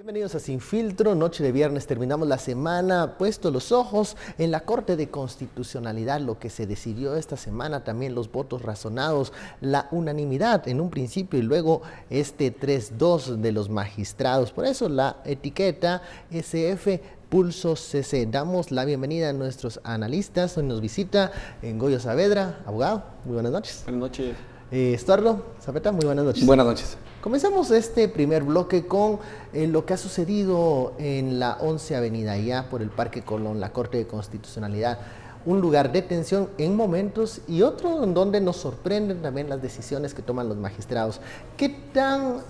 Bienvenidos a Sin Filtro, noche de viernes, terminamos la semana, puesto los ojos en la Corte de Constitucionalidad, lo que se decidió esta semana, también los votos razonados, la unanimidad en un principio y luego este 3-2 de los magistrados. Por eso la etiqueta SF Pulso CC. Damos la bienvenida a nuestros analistas. Hoy nos visita Goyo Saavedra, abogado. Muy buenas noches. Buenas noches. Estuardo Zapeta, muy buenas noches. Buenas noches. Comenzamos este primer bloque con lo que ha sucedido en la 11 Avenida, allá por el Parque Colón, la Corte de Constitucionalidad. Un lugar de tensión en momentos y otro en donde nos sorprenden también las decisiones que toman los magistrados. ¿Qué tan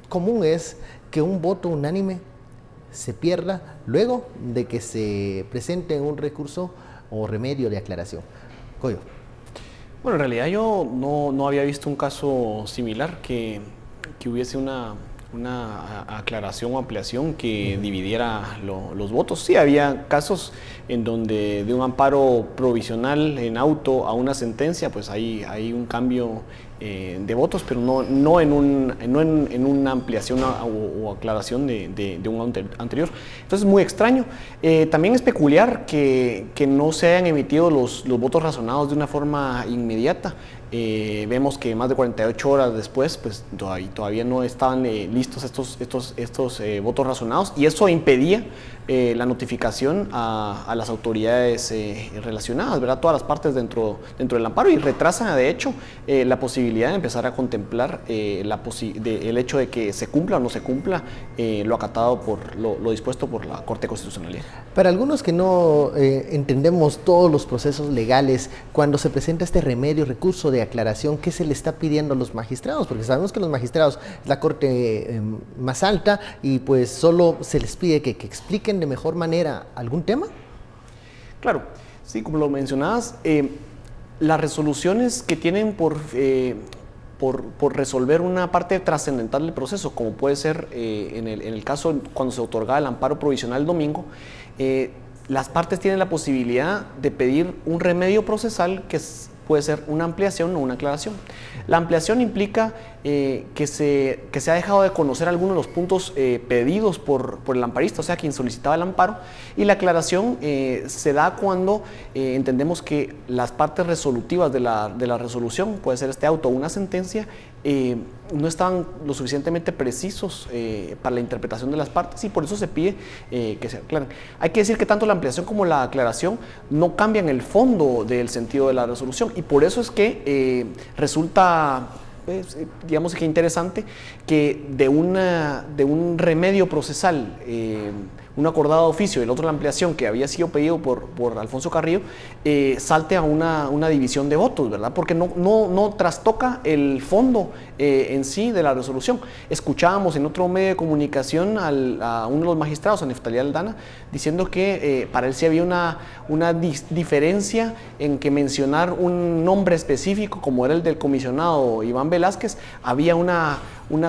común es que un voto unánime se pierda luego de que se presente un recurso o remedio de aclaración? Goyo. Bueno, en realidad yo no había visto un caso similar que hubiese una aclaración o ampliación que dividiera los votos. Sí, había casos en donde de un amparo provisional en auto a una sentencia, pues hay un cambio de votos, pero no en una ampliación o aclaración de un anterior. Entonces es muy extraño. También es peculiar que no se hayan emitido los votos razonados de una forma inmediata. Vemos que más de 48 horas después, pues todavía no estaban listos estos votos razonados, y eso impedía la notificación a las autoridades relacionadas, ¿verdad? Todas las partes dentro del amparo, y retrasa de hecho la posibilidad de empezar a contemplar el hecho de que se cumpla o no se cumpla lo acatado por lo dispuesto por la Corte Constitucional. Para algunos que no entendemos todos los procesos legales, cuando se presenta este remedio, recurso de aclaración, ¿qué se le está pidiendo a los magistrados? Porque sabemos que los magistrados es la corte más alta y pues solo se les pide que expliquen de mejor manera algún tema. Claro, sí, como lo mencionabas, las resoluciones que tienen por resolver una parte trascendental del proceso, como puede ser en el caso cuando se otorgaba el amparo provisional el domingo, las partes tienen la posibilidad de pedir un remedio procesal que puede ser una ampliación o una aclaración. La ampliación implica que se ha dejado de conocer algunos de los puntos pedidos por el amparista, o sea, quien solicitaba el amparo, y la aclaración se da cuando entendemos que las partes resolutivas de la resolución, puede ser este auto o una sentencia, no estaban lo suficientemente precisos para la interpretación de las partes, y por eso se pide que se aclaren. Hay que decir que tanto la ampliación como la aclaración no cambian el fondo del sentido de la resolución, y por eso es que resulta, digamos que interesante, que de un remedio procesal, un acordado de oficio y el otro la ampliación que había sido pedido por Alfonso Carrillo, salte a una división de votos, ¿verdad? Porque no trastoca el fondo en sí de la resolución. Escuchábamos en otro medio de comunicación a uno de los magistrados, a Neftalí Aldana, diciendo que para él sí había una diferencia en que mencionar un nombre específico, como era el del comisionado Iván Velázquez, había una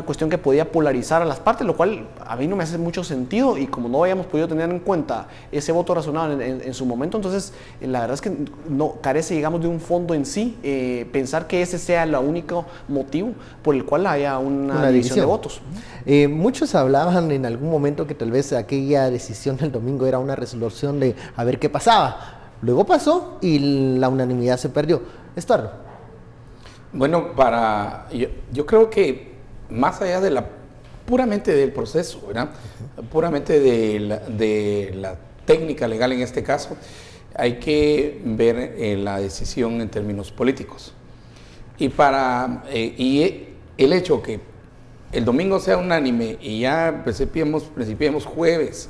cuestión que podía polarizar a las partes, lo cual a mí no me hace mucho sentido, y como no habíamos podido tener en cuenta ese voto razonable en su momento, entonces la verdad es que no carece, digamos, de un fondo en sí, pensar que ese sea el único motivo por el cual haya una división de votos. Muchos hablaban en algún momento que tal vez aquella decisión del domingo era una resolución de a ver qué pasaba. Luego pasó y la unanimidad se perdió. Estuardo. Bueno, yo creo que más allá de puramente del proceso, ¿verdad? Puramente de la técnica legal en este caso, hay que ver la decisión en términos políticos. Y el hecho que el domingo sea unánime y ya principiemos jueves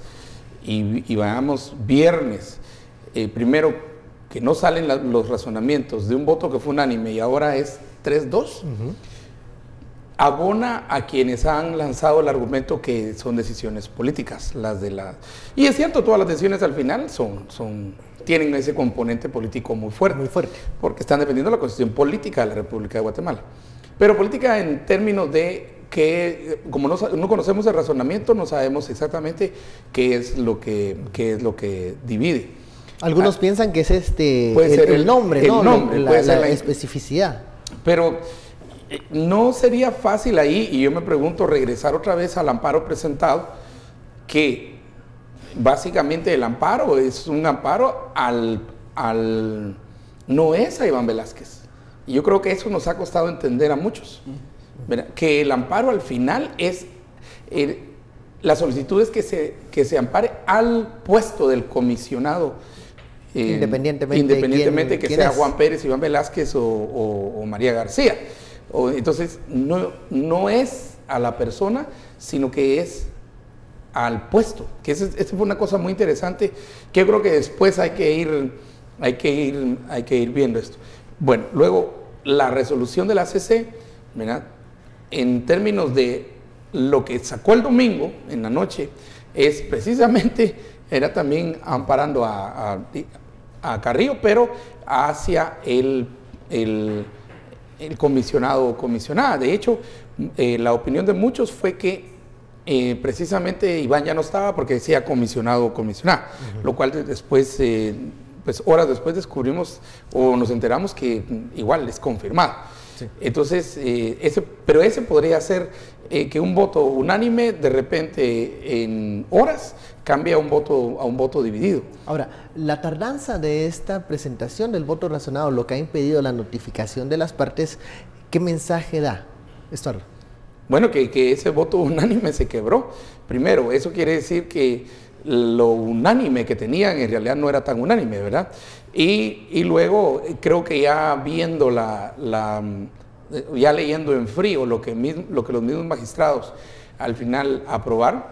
y vayamos viernes, primero que no salen los razonamientos de un voto que fue unánime y ahora es 3-2, abona a quienes han lanzado el argumento que son decisiones políticas, y es cierto, todas las decisiones al final tienen ese componente político muy fuerte, porque están dependiendo de la constitución política de la República de Guatemala, pero política en términos de que, como no conocemos el razonamiento, no sabemos exactamente qué es lo que divide. Algunos piensan que es el nombre, ¿no? La especificidad. Pero no sería fácil ahí, y yo me pregunto, regresar otra vez al amparo presentado que básicamente el amparo es un amparo no es a Iván Velázquez. Y yo creo que eso nos ha costado entender a muchos. ¿Verdad? Que el amparo al final es, la solicitud es que se ampare al puesto del comisionado. Independientemente que sea Juan Pérez, Iván Velázquez o María García. Entonces, no es a la persona, sino que es al puesto. Que esa fue una cosa muy interesante, que yo creo que después hay que ir viendo esto. Bueno, luego, la resolución de la CC, ¿verdad? En términos de lo que sacó el domingo, en la noche, es precisamente, era también amparando a Carrillo, pero hacia el comisionado o comisionada. De hecho, la opinión de muchos fue que precisamente Iván ya no estaba porque decía comisionado o comisionada, lo cual después, pues horas después descubrimos o nos enteramos que igual es confirmado. Sí. Entonces, pero ese podría ser que un voto unánime de repente en horas cambia a un voto dividido. Ahora, la tardanza de esta presentación del voto razonado, lo que ha impedido la notificación de las partes, ¿qué mensaje da? Estuardo. Bueno, que ese voto unánime se quebró. Primero, eso quiere decir que lo unánime que tenían en realidad no era tan unánime, ¿verdad? Y luego creo que ya viendo ya leyendo en frío lo que los mismos magistrados al final aprobaron,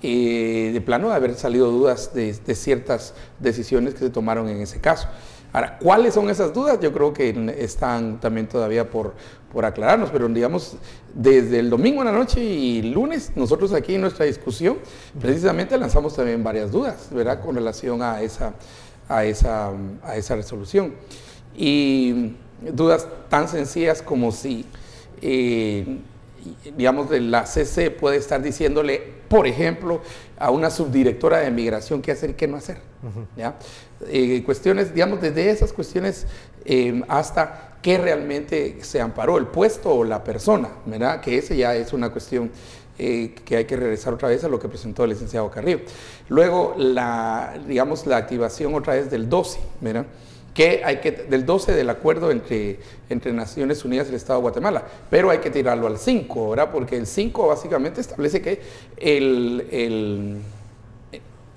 de plano de haber salido dudas de ciertas decisiones que se tomaron en ese caso. Ahora, ¿cuáles son esas dudas? Yo creo que están también todavía por aclararnos, pero digamos, desde el domingo en la noche y lunes, nosotros aquí en nuestra discusión, precisamente lanzamos también varias dudas, ¿verdad?, con relación a esa resolución. Y dudas tan sencillas como si, digamos, de la CC puede estar diciéndole, por ejemplo, a una subdirectora de migración qué hacer y qué no hacer. ¿Ya? Cuestiones, digamos, desde esas cuestiones hasta qué realmente se amparó, el puesto o la persona, ¿verdad? Que ese ya es una cuestión que hay que regresar otra vez a lo que presentó el licenciado Carrillo. Luego, digamos, la activación otra vez del 12, ¿verdad? Del 12 del acuerdo entre Naciones Unidas y el Estado de Guatemala, pero hay que tirarlo al 5, ¿verdad? Porque el 5 básicamente establece que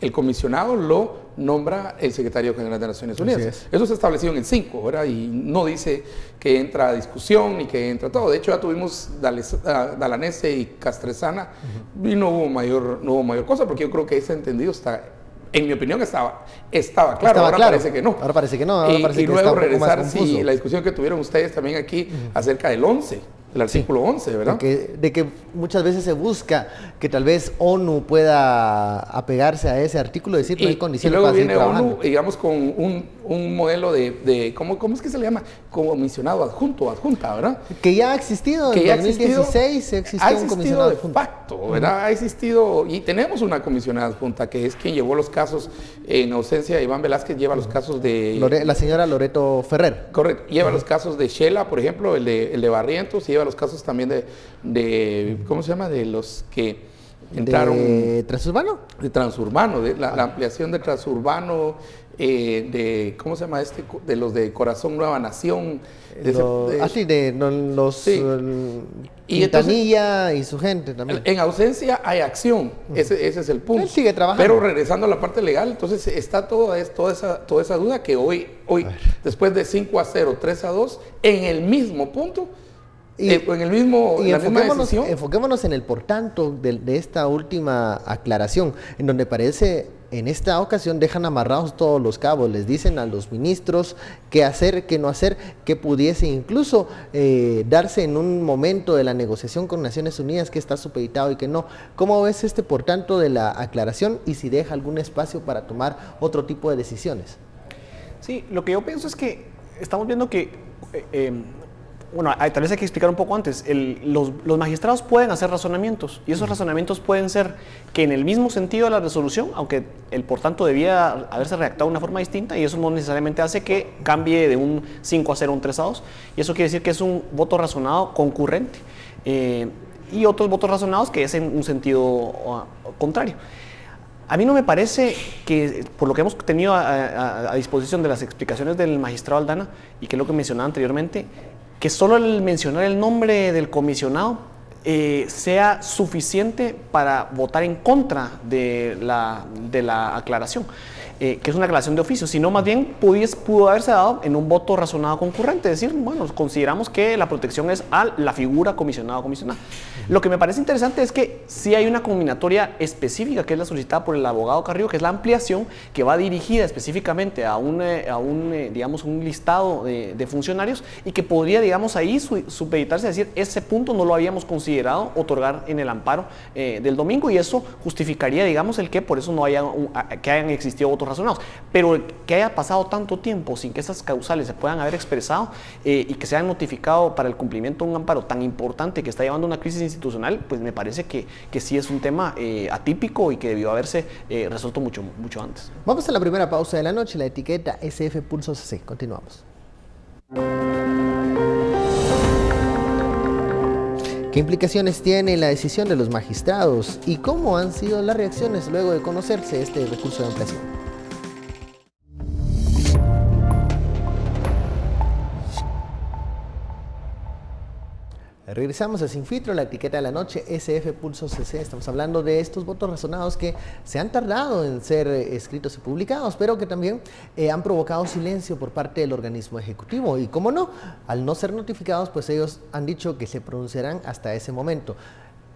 el comisionado lo nombra el secretario general de Naciones Unidas. Eso se estableció en el 5, ¿verdad? Y no dice que entra a discusión ni que entra todo. De hecho, ya tuvimos Dalanese y Castresana y no hubo mayor cosa, porque yo creo que ese entendido está, en mi opinión, estaba claro. Ahora parece que no. Ahora parece que no. Ahora parece y que luego está regresar si la discusión que tuvieron ustedes también aquí acerca del 11. El artículo 11, ¿verdad? De que muchas veces se busca que tal vez ONU pueda apegarse a ese artículo y decir no hay condiciones para seguir trabajando. Y luego viene ONU, digamos, con un modelo ¿cómo es que se le llama? Comisionado adjunto o adjunta, ¿verdad? Que ya ha existido, en 2016 existió un comisionado adjunto. De facto, ¿verdad? Ha existido, y tenemos una comisionada adjunta, que es quien llevó los casos, en ausencia de Iván Velázquez, lleva los casos de... la señora Loreto Ferrer. Correcto, lleva los casos de Shela, por ejemplo, el de Barrientos, y lleva los casos también de ¿cómo se llama? De los que entraron... ¿De Transurbano? De Transurbano, la ampliación de Transurbano, ¿cómo se llama este? De los de Corazón Nueva Nación. Quintanilla y su gente también. En ausencia hay acción, ese es el punto. Él sigue trabajando. Pero regresando a la parte legal, entonces está toda esa duda que hoy después de 5-0, 3-2, en el mismo punto, enfoquémonos en el por tanto de esta última aclaración, en donde parece, en esta ocasión dejan amarrados todos los cabos, les dicen a los ministros qué hacer, qué no hacer, qué pudiese incluso darse en un momento de la negociación con Naciones Unidas, que está supeditado y que no. ¿Cómo ves este por tanto de la aclaración y si deja algún espacio para tomar otro tipo de decisiones? Sí, lo que yo pienso es que estamos viendo que... bueno, tal vez hay que explicar un poco antes. Los magistrados pueden hacer razonamientos y esos razonamientos pueden ser que en el mismo sentido de la resolución, aunque el por tanto debía haberse redactado de una forma distinta, y eso no necesariamente hace que cambie de un 5-0 a un 3-2, y eso quiere decir que es un voto razonado concurrente. y otros votos razonados que es en un sentido contrario. A mí no me parece que, por lo que hemos tenido a disposición de las explicaciones del magistrado Aldana, y que es lo que mencionaba anteriormente, que solo el mencionar el nombre del comisionado sea suficiente para votar en contra de la aclaración. Que es una aclaración de oficio, sino más bien pudo haberse dado en un voto razonado concurrente, es decir, bueno, consideramos que la protección es a la figura comisionado o comisionada. Lo que me parece interesante es que sí hay una combinatoria específica, que es la solicitada por el abogado Carrillo, que es la ampliación, que va dirigida específicamente a digamos, un listado de funcionarios, y que podría, digamos, ahí supeditarse a decir, ese punto no lo habíamos considerado otorgar en el amparo del domingo, y eso justificaría, digamos, el que por eso no que hayan existido votos razonados, pero que haya pasado tanto tiempo sin que esas causales se puedan haber expresado y que se hayan notificado para el cumplimiento de un amparo tan importante que está llevando a una crisis institucional, pues me parece que sí es un tema atípico y que debió haberse resuelto mucho antes. Vamos a la primera pausa de la noche, la etiqueta SF Pulso CC. Continuamos. ¿Qué implicaciones tiene la decisión de los magistrados y cómo han sido las reacciones luego de conocerse este recurso de ampliación? Regresamos a Sin Filtro, la etiqueta de la noche, SF Pulso CC. Estamos hablando de estos votos razonados que se han tardado en ser escritos y publicados, pero que también han provocado silencio por parte del organismo ejecutivo. Y cómo no, al no ser notificados, pues ellos han dicho que se pronunciarán hasta ese momento.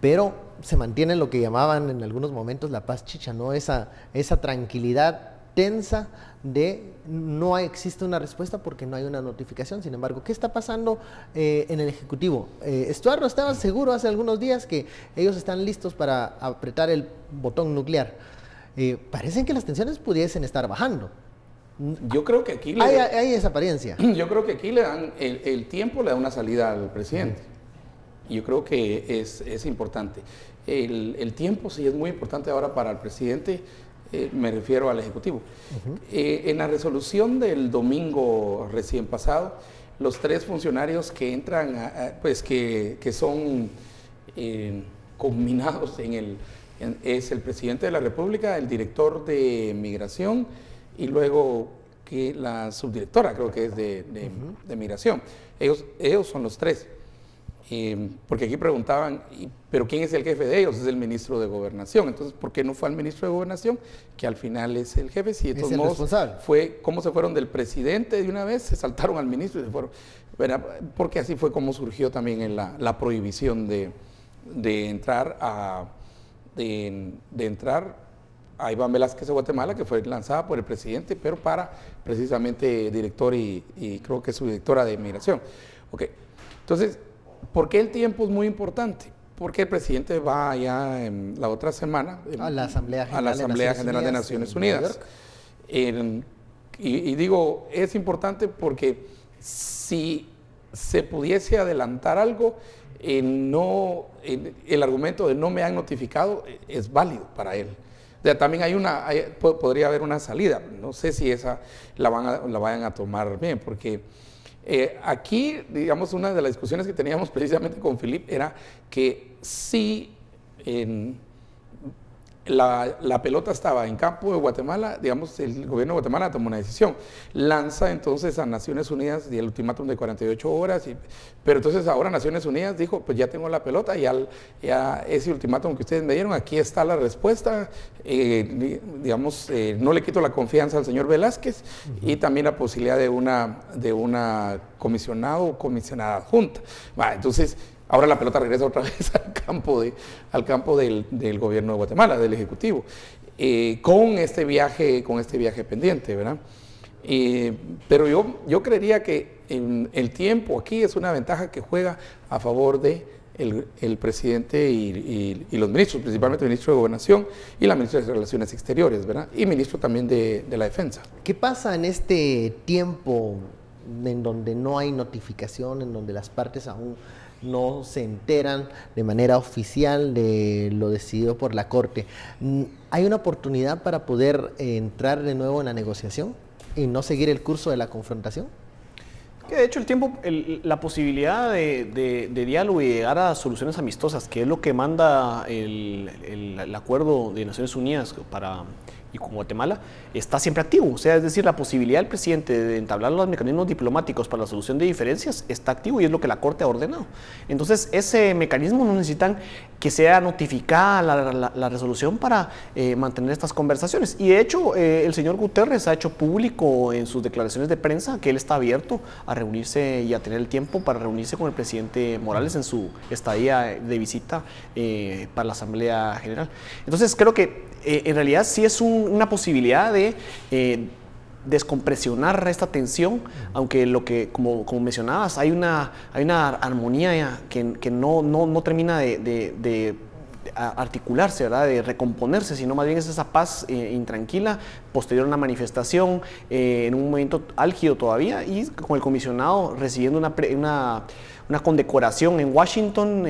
Pero se mantiene lo que llamaban en algunos momentos la paz chicha, ¿no? Esa tranquilidad tensa de no existe una respuesta porque no hay una notificación. Sin embargo, ¿qué está pasando en el Ejecutivo? Estuardo estaba seguro hace algunos días que ellos están listos para apretar el botón nuclear. Parecen que las tensiones pudiesen estar bajando. Yo creo que aquí hay esa apariencia. Yo creo que aquí le dan el tiempo, le da una salida al presidente. Yo creo que es importante. El tiempo sí es muy importante ahora para el presidente. Me refiero al Ejecutivo. En la resolución del domingo recién pasado, los tres funcionarios que entran, pues que son combinados es el presidente de la República, el director de Migración y luego que la subdirectora, creo que es de Migración. Ellos son los tres. Porque aquí preguntaban, ¿pero quién es el jefe de ellos? Es el ministro de Gobernación. Entonces, ¿por qué no fue al ministro de Gobernación? Que al final es el jefe. Si de todos modos fue cómo se fueron del presidente de una vez, se saltaron al ministro y se fueron. Porque así fue como surgió también la prohibición de entrar a Iván Velázquez de Guatemala, que fue lanzada por el presidente, pero para precisamente director y creo que subdirectora de Migración. Ok, entonces, ¿por qué el tiempo es muy importante? Porque el presidente va ya en la otra semana a la Asamblea General de Naciones Unidas. Y digo, es importante porque si se pudiese adelantar algo, el argumento de no me han notificado es válido para él. O sea, también podría haber una salida. No sé si esa la vayan a tomar bien, porque aquí, digamos, una de las discusiones que teníamos precisamente con Philip era que si la pelota estaba en campo de Guatemala, digamos, el gobierno de Guatemala tomó una decisión, lanza entonces a Naciones Unidas y el ultimátum de 48 horas, pero entonces ahora Naciones Unidas dijo, pues ya tengo la pelota, ya ese ultimátum que ustedes me dieron, aquí está la respuesta, digamos, no le quito la confianza al señor Velázquez y también la posibilidad de una comisionado o comisionada adjunta. Entonces, ahora la pelota regresa otra vez al campo del gobierno de Guatemala, del Ejecutivo, con este viaje pendiente, ¿verdad? Pero yo creería que el tiempo aquí es una ventaja que juega a favor de el presidente y los ministros, principalmente el ministro de Gobernación y la ministra de Relaciones Exteriores, ¿verdad? Y ministro también de la Defensa. ¿Qué pasa en este tiempo en donde no hay notificación, en donde las partes aún no se enteran de manera oficial de lo decidido por la Corte? ¿Hay una oportunidad para poder entrar de nuevo en la negociación y no seguir el curso de la confrontación? Que de hecho el tiempo, la posibilidad de diálogo y llegar a soluciones amistosas, que es lo que manda el acuerdo de Naciones Unidas y con Guatemala, está siempre activo. O sea, es decir, la posibilidad del presidente de entablar los mecanismos diplomáticos para la solución de diferencias está activo y es lo que la Corte ha ordenado. Entonces, ese mecanismo no necesitan que sea notificada la resolución para mantener estas conversaciones. Y de hecho, el señor Guterres ha hecho público en sus declaraciones de prensa que él está abierto a reunirse y a tener el tiempo para reunirse con el presidente Morales en su estadía de visita para la Asamblea General. Entonces, creo que en realidad sí es una posibilidad de descompresionar esta tensión, aunque como mencionabas, hay una armonía que no termina de articularse, ¿verdad? De recomponerse, sino más bien es esa paz intranquila posterior a una manifestación en un momento álgido todavía, y con el comisionado recibiendo una condecoración en Washington,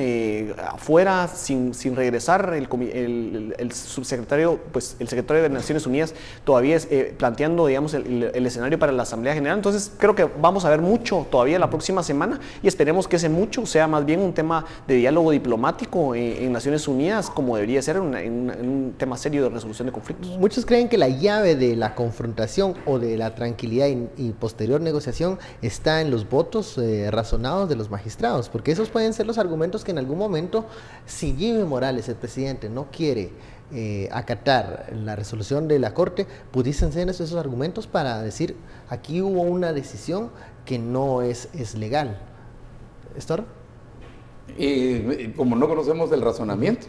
afuera, sin regresar, el subsecretario, pues el secretario de Naciones Unidas todavía planteando, digamos, el escenario para la Asamblea General. Entonces creo que vamos a ver mucho todavía la próxima semana y esperemos que ese mucho sea más bien un tema de diálogo diplomático en Naciones Unidas, como debería ser en un tema serio de resolución de conflictos. Muchos creen que la llave de la confrontación o de la tranquilidad y posterior negociación está en los votos razonados de los magistrados, porque esos pueden ser los argumentos que en algún momento, si Jimmy Morales, el presidente, no quiere acatar la resolución de la Corte, pudiesen ser esos argumentos para decir, aquí hubo una decisión que no es legal. ¿Estor? Como no conocemos el razonamiento,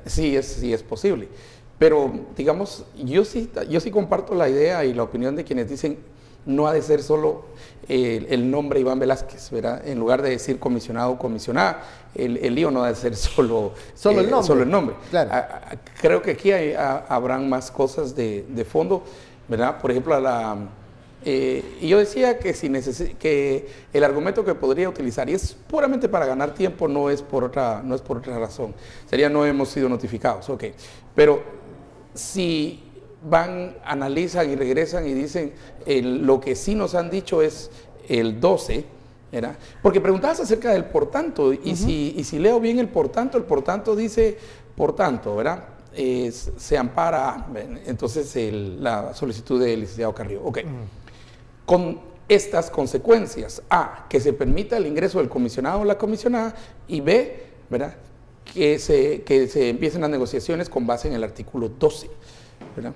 sí es posible. Pero, digamos, yo sí comparto la idea y la opinión de quienes dicen no ha de ser solo el nombre Iván Velázquez, ¿verdad? En lugar de decir comisionado o comisionada, el lío no ha de ser solo el nombre. Claro. Creo que aquí habrán más cosas de fondo, ¿verdad? Por ejemplo, y yo decía que, que el argumento que podría utilizar, y es puramente para ganar tiempo, no es por otra razón, sería no hemos sido notificados, ok, pero si analizan y regresan y dicen lo que sí nos han dicho es el 12, ¿verdad? Porque preguntabas acerca del por tanto, y si leo bien el por tanto dice por tanto, ¿verdad? Se ampara entonces la solicitud del licenciado Carrillo, ok. Con estas consecuencias: A, que se permita el ingreso del comisionado o la comisionada, y B, ¿verdad?, que se empiecen las negociaciones con base en el artículo 12, ¿verdad?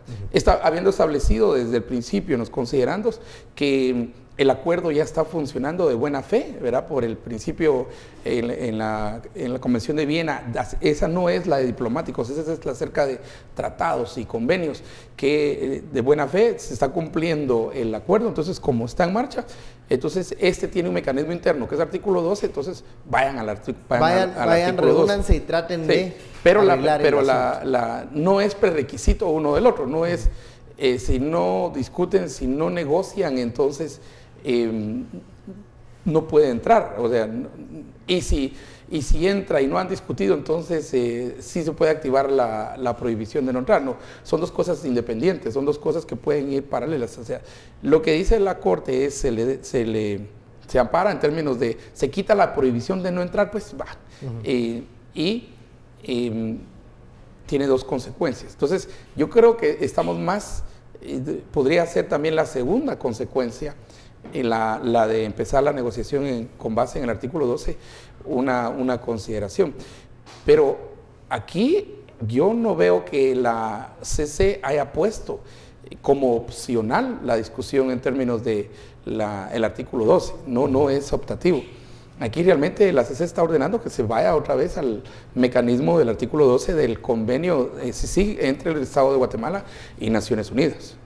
Habiendo establecido desde el principio en los considerandos que el acuerdo ya está funcionando de buena fe, ¿verdad? Por el principio en la Convención de Viena, esa no es la de diplomáticos, esa es la acerca de tratados y convenios, que de buena fe se está cumpliendo el acuerdo. Entonces, como está en marcha, entonces tiene un mecanismo interno que es artículo 12, entonces vayan al artículo 12. Reúnanse y traten de pero no es prerequisito uno del otro, no es si no discuten, si no negocian, entonces no puede entrar, o sea, y si entra y no han discutido, entonces sí se puede activar la prohibición de no entrar. No, son dos cosas independientes, son dos cosas que pueden ir paralelas. O sea, lo que dice la Corte es se ampara en términos de se quita la prohibición de no entrar, pues va, tiene dos consecuencias. Entonces, yo creo que estamos más, podría ser también la segunda consecuencia, la de empezar la negociación con base en el artículo 12, una consideración. Pero aquí yo no veo que la CC haya puesto como opcional la discusión en términos de el artículo 12, no es optativo. Aquí realmente la CC está ordenando que se vaya otra vez al mecanismo del artículo 12 del convenio entre el Estado de Guatemala y Naciones Unidas.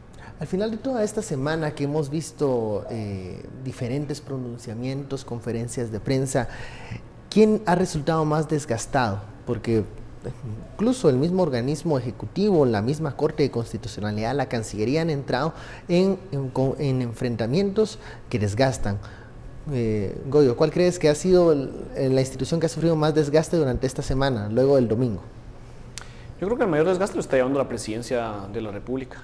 Al final de toda esta semana que hemos visto diferentes pronunciamientos, conferencias de prensa, ¿quién ha resultado más desgastado? Porque incluso el mismo organismo ejecutivo, la misma Corte de Constitucionalidad, la Cancillería han entrado en enfrentamientos que desgastan. Goyo, ¿cuál crees que ha sido la institución que ha sufrido más desgaste durante esta semana, luego del domingo? Yo creo que el mayor desgaste lo está llevando la presidencia de la República,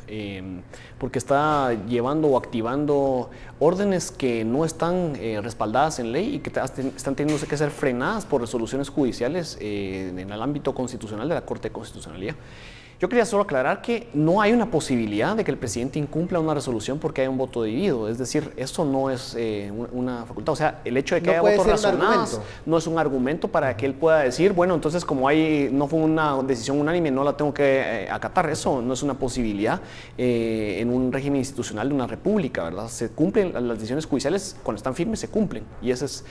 porque está llevando o activando órdenes que no están respaldadas en ley y que están teniendo que ser frenadas por resoluciones judiciales en el ámbito constitucional de la Corte de Constitucionalidad. Yo quería solo aclarar que no hay una posibilidad de que el presidente incumpla una resolución porque hay un voto dividido, es decir, eso no es una facultad, o sea, el hecho de que haya votos razonados no es un argumento para que él pueda decir, bueno, entonces como no fue una decisión unánime, no la tengo que acatar, eso no es una posibilidad en un régimen institucional de una república, ¿verdad? Se cumplen las decisiones judiciales, cuando están firmes se cumplen, y esa es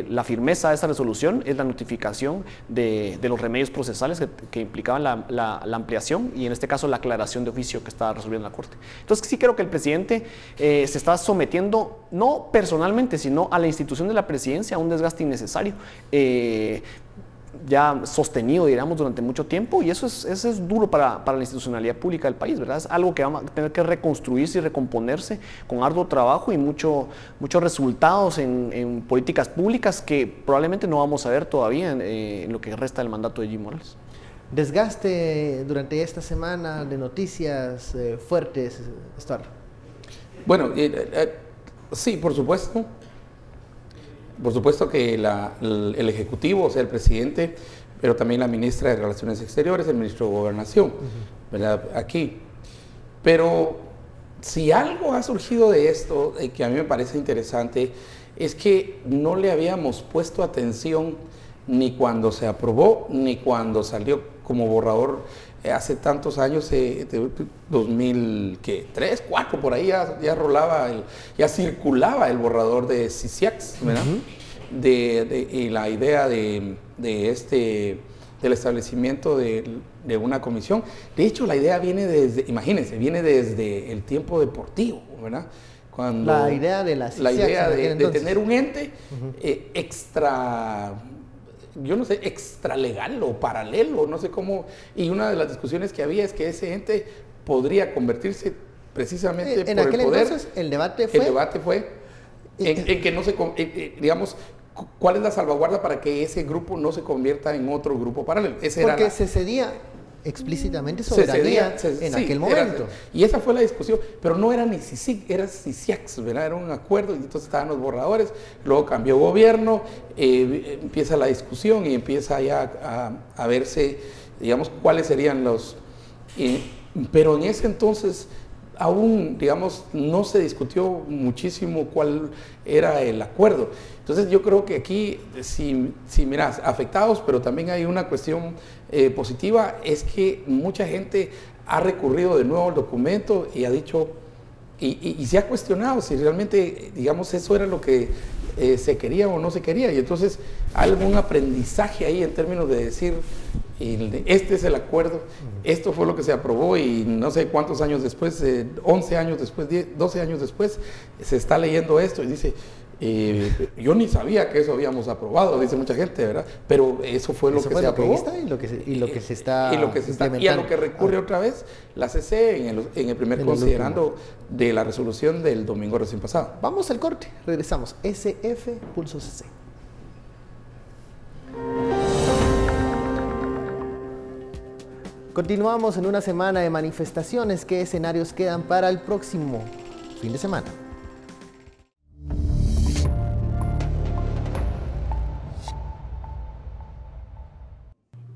la firmeza de esta resolución, es la notificación de los remedios procesales que implicaban la ampliación y en este caso la aclaración de oficio que está resolviendo la Corte. Entonces sí creo que el presidente se está sometiendo, no personalmente, sino a la institución de la presidencia a un desgaste innecesario, ya sostenido, digamos, durante mucho tiempo, y eso es duro para la institucionalidad pública del país, ¿verdad? Es algo que vamos a tener que reconstruirse y recomponerse con arduo trabajo y muchos resultados en políticas públicas que probablemente no vamos a ver todavía en lo que resta del mandato de Jimmy Morales. Desgaste durante esta semana de noticias fuertes, Stuart. Bueno, sí, por supuesto. Por supuesto que el Ejecutivo, o sea, el presidente, pero también la ministra de Relaciones Exteriores, el ministro de Gobernación, ¿verdad? Aquí. Pero si algo ha surgido de esto, que a mí me parece interesante, es que no le habíamos puesto atención ni cuando se aprobó, ni cuando salió como borrador hace tantos años, 2003, 2004, por ahí ya rolaba, ya circulaba el borrador de CICIAX, ¿verdad? Y la idea del establecimiento de una comisión. De hecho, la idea viene imagínense, viene desde el tiempo deportivo, ¿verdad? Cuando la idea de la CICIAX, la idea de tener un ente extra, yo no sé, extralegal o paralelo, no sé cómo, y una de las discusiones que había es que ese ente podría convertirse precisamente en por aquel el poder. Entonces, el debate fue en que no se, digamos, ¿cuál es la salvaguarda para que ese grupo no se convierta en otro grupo paralelo? Porque se cedía explícitamente soberanía en aquel momento. Y esa fue la discusión, pero no era ni CICIG, era CICIAX, ¿verdad? Era un acuerdo, y entonces estaban los borradores, luego cambió gobierno, empieza la discusión y empieza ya a verse, digamos, cuáles serían los... pero en ese entonces aún, digamos, no se discutió muchísimo cuál era el acuerdo. Entonces yo creo que aquí, si miras, afectados, pero también hay una cuestión positiva, es que mucha gente ha recurrido de nuevo al documento y ha dicho, y se ha cuestionado si realmente, digamos, eso era lo que se quería o no se quería. Y entonces hay algún aprendizaje ahí en términos de decir, este es el acuerdo, esto fue lo que se aprobó, y no sé cuántos años después, 11 años después, 12 años después, se está leyendo esto y dice, yo ni sabía que eso habíamos aprobado, dice mucha gente, ¿verdad? Pero eso fue lo que se aprobó. Y lo que se está implementando. Y a lo que recurre otra vez la CC en el primer considerando de la resolución del domingo recién pasado. Vamos al corte, regresamos. SF Pulso CC. Continuamos en una semana de manifestaciones. ¿Qué escenarios quedan para el próximo fin de semana?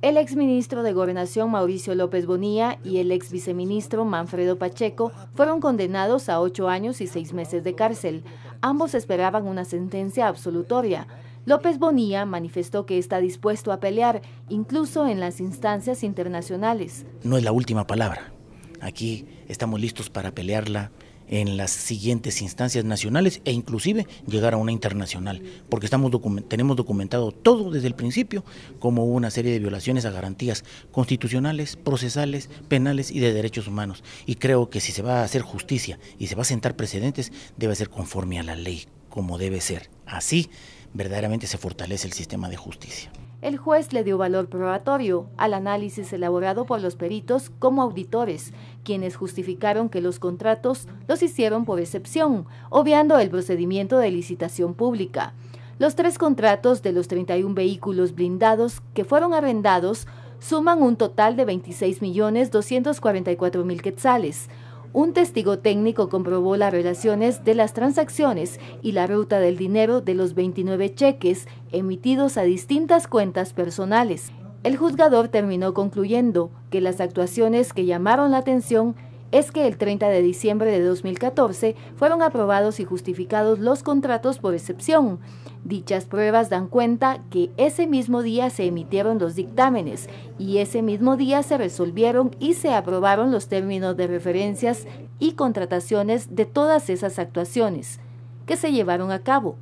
El exministro de Gobernación Mauricio López Bonilla y el exviceministro Manfredo Pacheco fueron condenados a 8 años y 6 meses de cárcel. Ambos esperaban una sentencia absolutoria. López Bonilla manifestó que está dispuesto a pelear, incluso en las instancias internacionales. No es la última palabra. Aquí estamos listos para pelearla en las siguientes instancias nacionales e inclusive llegar a una internacional, porque tenemos documentado todo desde el principio como una serie de violaciones a garantías constitucionales, procesales, penales y de derechos humanos. Y creo que si se va a hacer justicia y se va a sentar precedentes, debe ser conforme a la ley, como debe ser. Así verdaderamente se fortalece el sistema de justicia. El juez le dio valor probatorio al análisis elaborado por los peritos como auditores, quienes justificaron que los contratos los hicieron por excepción, obviando el procedimiento de licitación pública. Los 3 contratos de los 31 vehículos blindados que fueron arrendados suman un total de 26.244.000 quetzales. Un testigo técnico comprobó las relaciones de las transacciones y la ruta del dinero de los 29 cheques emitidos a distintas cuentas personales. El juzgador terminó concluyendo que las actuaciones que llamaron la atención es que el 30 de diciembre de 2014 fueron aprobados y justificados los contratos por excepción. Dichas pruebas dan cuenta que ese mismo día se emitieron los dictámenes y ese mismo día se resolvieron y se aprobaron los términos de referencias y contrataciones de todas esas actuaciones que se llevaron a cabo,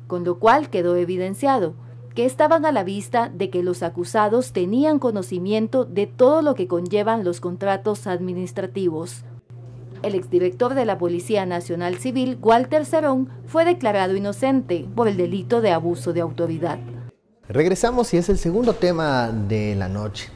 con lo cual quedó evidenciado que estaban a la vista de que los acusados tenían conocimiento de todo lo que conllevan los contratos administrativos. El exdirector de la Policía Nacional Civil, Walter Cerón, fue declarado inocente por el delito de abuso de autoridad. Regresamos y es el segundo tema de la noche.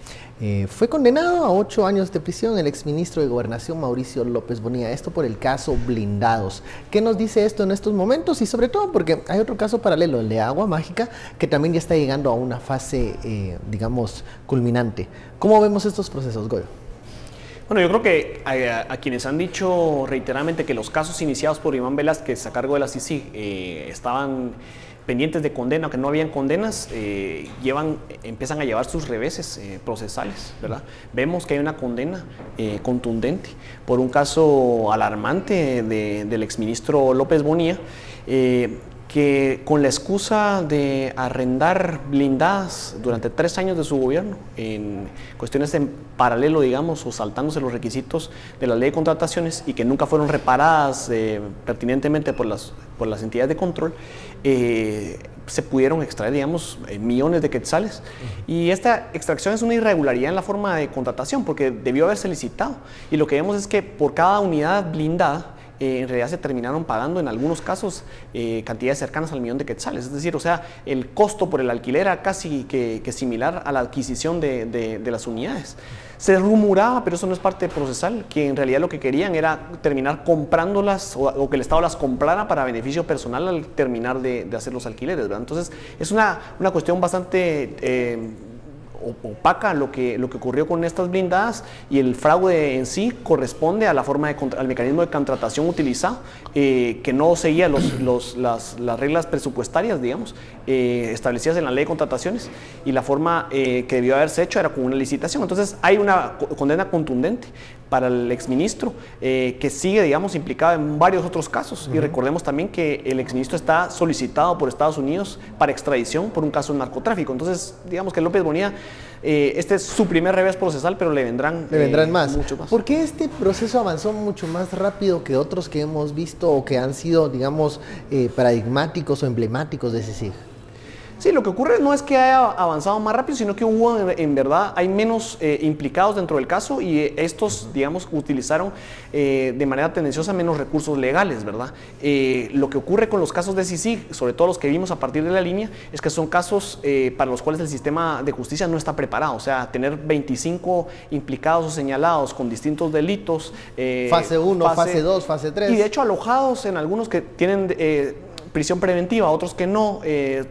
Fue condenado a 8 años de prisión el exministro de Gobernación Mauricio López Bonilla, esto por el caso Blindados. ¿Qué nos dice esto en estos momentos? Y sobre todo porque hay otro caso paralelo, el de Agua Mágica, que también ya está llegando a una fase, digamos, culminante. ¿Cómo vemos estos procesos, Goyo? Bueno, yo creo que a quienes han dicho reiteradamente que los casos iniciados por Iván Velázquez a cargo de la CICIG estaban pendientes de condena o que no habían condenas, empiezan a llevar sus reveses procesales, ¿verdad? Vemos que hay una condena contundente por un caso alarmante del exministro López Bonilla, que con la excusa de arrendar blindadas durante 3 años de su gobierno, en cuestiones en paralelo, digamos, o saltándose los requisitos de la ley de contrataciones y que nunca fueron reparadas pertinentemente por las entidades de control, se pudieron extraer, digamos, millones de quetzales. Y esta extracción es una irregularidad en la forma de contratación, porque debió haberse licitado. Y lo que vemos es que por cada unidad blindada, en realidad se terminaron pagando en algunos casos cantidades cercanas al 1.000.000 de quetzales. Es decir, o sea, el costo por el alquiler era casi que similar a la adquisición de las unidades. Se rumoraba, pero eso no es parte procesal, que en realidad lo que querían era terminar comprándolas o que el Estado las comprara para beneficio personal al terminar de hacer los alquileres, ¿verdad? Entonces, es una cuestión bastante opaca lo que ocurrió con estas blindadas, y el fraude en sí corresponde a la forma al mecanismo de contratación utilizado, que no seguía las reglas presupuestarias, digamos, establecidas en la ley de contrataciones, y la forma que debió haberse hecho era con una licitación. Entonces hay una condena contundente para el exministro, que sigue, digamos, implicado en varios otros casos. Y recordemos también que el exministro está solicitado por Estados Unidos para extradición por un caso de narcotráfico. Entonces, digamos que López Bonilla, este es su primer revés procesal, pero le vendrán más. Mucho más. ¿Por qué este proceso avanzó mucho más rápido que otros que hemos visto o que han sido, digamos, paradigmáticos o emblemáticos de CICIG? Sí, lo que ocurre no es que haya avanzado más rápido, sino que en verdad hay menos implicados dentro del caso, y estos, digamos, utilizaron de manera tendenciosa menos recursos legales, ¿verdad? Lo que ocurre con los casos de CICIG, sobre todo los que vimos a partir de la línea, es que son casos para los cuales el sistema de justicia no está preparado. O sea, tener 25 implicados o señalados con distintos delitos. Fase 1, fase 2, fase 3. Y de hecho alojados en algunos que tienen prisión preventiva, otros que no,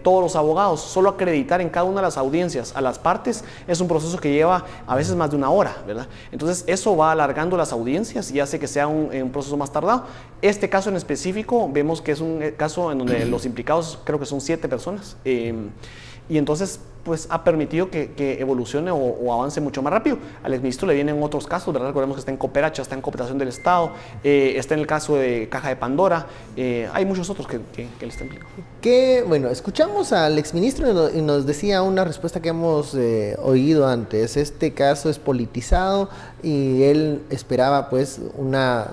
todos los abogados, solo acreditar en cada una de las audiencias a las partes es un proceso que lleva a veces más de 1 hora, ¿verdad? Entonces eso va alargando las audiencias y hace que sea un proceso más tardado. Este caso en específico vemos que es un caso en donde los implicados creo que son 7 personas, y entonces pues ha permitido que evolucione o avance mucho más rápido. Al exministro le vienen otros casos, ¿verdad? Recordemos que está en Cooperacha, está en Cooperación del Estado, está en el caso de Caja de Pandora, hay muchos otros que le están implicando. Bueno, escuchamos al exministro y nos decía una respuesta que hemos oído antes. Este caso es politizado y él esperaba pues una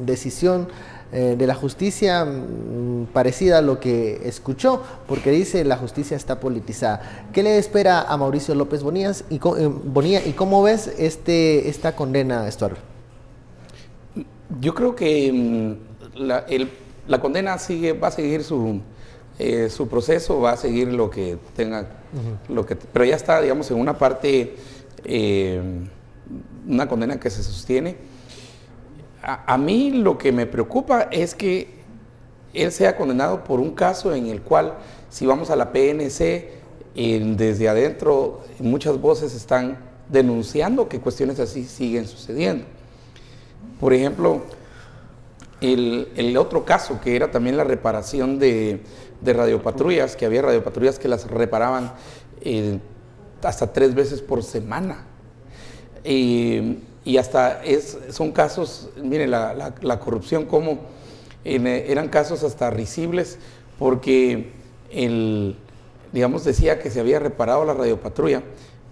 decisión de la justicia parecida a lo que escuchó, porque dice la justicia está politizada. ¿Qué le espera a Mauricio López Bonilla y cómo ves esta condena, Estuardo? Yo creo que la condena va a seguir su proceso, va a seguir lo que tenga, pero ya está, digamos, en una parte, una condena que se sostiene. A mí lo que me preocupa es que él sea condenado por un caso en el cual, si vamos a la PNC desde adentro muchas voces están denunciando que cuestiones así siguen sucediendo. Por ejemplo, el otro caso que era también la reparación de radiopatrullas, que había radiopatrullas que las reparaban hasta 3 veces por semana. Y hasta son casos, miren, la corrupción como eran casos hasta risibles, porque digamos, decía que se había reparado la radiopatrulla